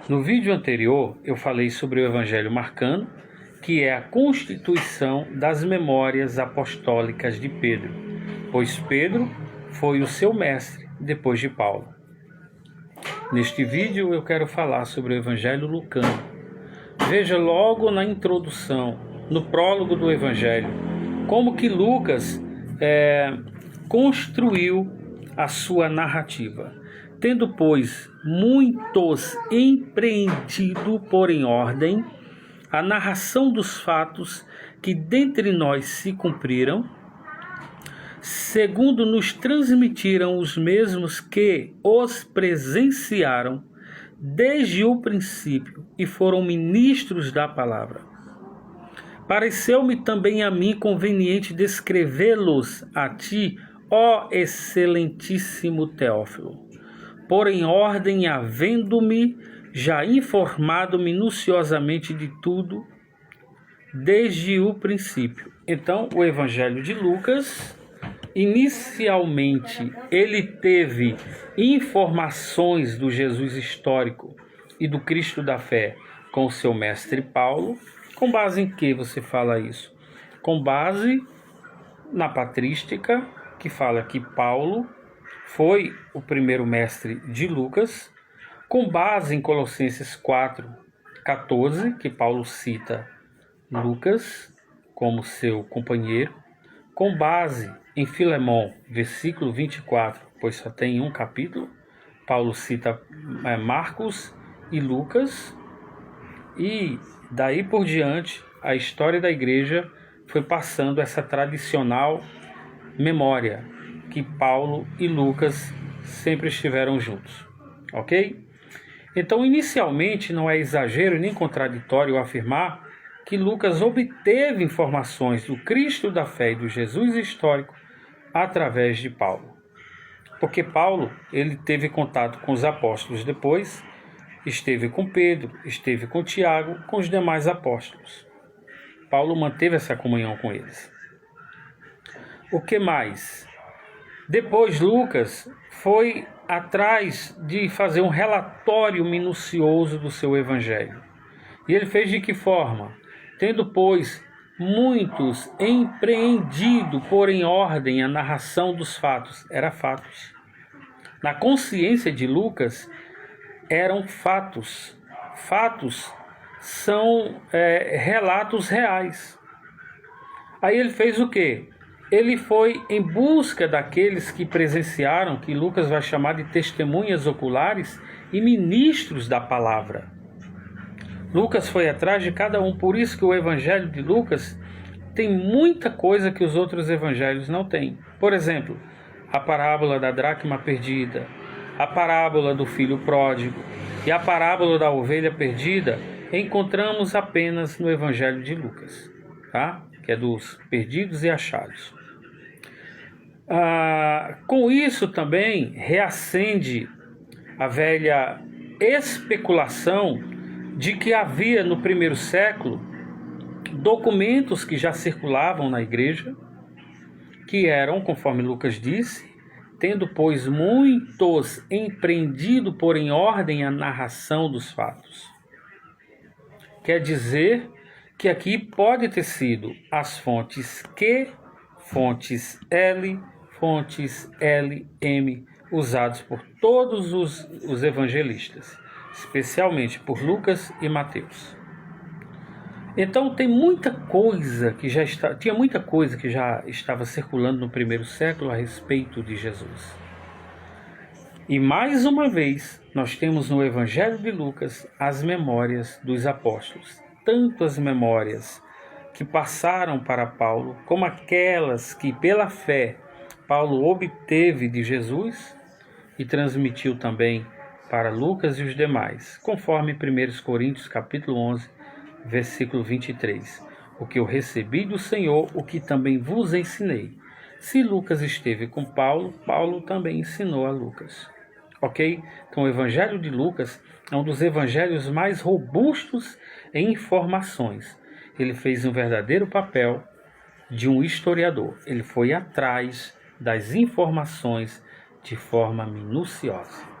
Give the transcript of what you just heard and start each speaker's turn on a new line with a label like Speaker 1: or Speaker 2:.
Speaker 1: No vídeo anterior, eu falei sobre o Evangelho Marcano, que é a constituição das memórias apostólicas de Pedro, pois Pedro foi o seu mestre depois de Paulo. Neste vídeo eu quero falar sobre o Evangelho Lucano. Veja logo na introdução, no prólogo do Evangelho, como que Lucas construiu a sua narrativa. Tendo, pois, muitos empreendido por em ordem a narração dos fatos que dentre nós se cumpriram, segundo nos transmitiram os mesmos que os presenciaram desde o princípio e foram ministros da palavra. Pareceu-me também a mim conveniente descrevê-los a ti, ó excelentíssimo Teófilo, por em ordem, havendo-me já informado minuciosamente de tudo desde o princípio. Então, o Evangelho de Lucas, inicialmente, ele teve informações do Jesus histórico e do Cristo da fé com o seu mestre Paulo. Com base em que você fala isso? Com base na patrística, que fala que Paulo foi o primeiro mestre de Lucas, com base em Colossenses 4:14, que Paulo cita Lucas como seu companheiro, com base em Filemão, versículo 24, pois só tem um capítulo, Paulo cita Marcos e Lucas, e daí por diante a história da igreja foi passando essa tradicional memória que Paulo e Lucas sempre estiveram juntos, ok? Então, inicialmente, não é exagero nem contraditório afirmar que Lucas obteve informações do Cristo da fé e do Jesus histórico através de Paulo. Porque Paulo, ele teve contato com os apóstolos depois, esteve com Pedro, esteve com Tiago, com os demais apóstolos. Paulo manteve essa comunhão com eles. O que mais? Depois Lucas foi atrás de fazer um relatório minucioso do seu evangelho. E ele fez de que forma? Tendo, pois, muitos empreendido por em ordem a narração dos fatos. Era fatos. Na consciência de Lucas, eram fatos. Fatos são relatos reais. Aí ele fez o quê? Ele foi em busca daqueles que presenciaram, que Lucas vai chamar de testemunhas oculares e ministros da palavra. Lucas foi atrás de cada um, por isso que o Evangelho de Lucas tem muita coisa que os outros evangelhos não têm. Por exemplo, a parábola da dracma perdida, a parábola do filho pródigo e a parábola da ovelha perdida encontramos apenas no Evangelho de Lucas, tá? Que é dos perdidos e achados. Com isso também reacende a velha especulação de que havia no primeiro século documentos que já circulavam na igreja, que eram, conforme Lucas disse, tendo, pois, muitos empreendido por em ordem a narração dos fatos. Quer dizer que aqui pode ter sido as fontes Q, fontes L, fontes LM, usados por todos os evangelistas, especialmente por Lucas e Mateus. Então tinha muita coisa que já estava circulando no primeiro século a respeito de Jesus. E mais uma vez, nós temos no Evangelho de Lucas as memórias dos apóstolos, tanto as memórias que passaram para Paulo, como aquelas que pela fé Paulo obteve de Jesus e transmitiu também para Lucas e os demais, conforme 1 Coríntios capítulo 11, versículo 23. O que eu recebi do Senhor, o que também vos ensinei. Se Lucas esteve com Paulo, Paulo também ensinou a Lucas. Ok? Então o Evangelho de Lucas é um dos evangelhos mais robustos em informações. Ele fez um verdadeiro papel de um historiador. Ele foi atrás das informações de forma minuciosa.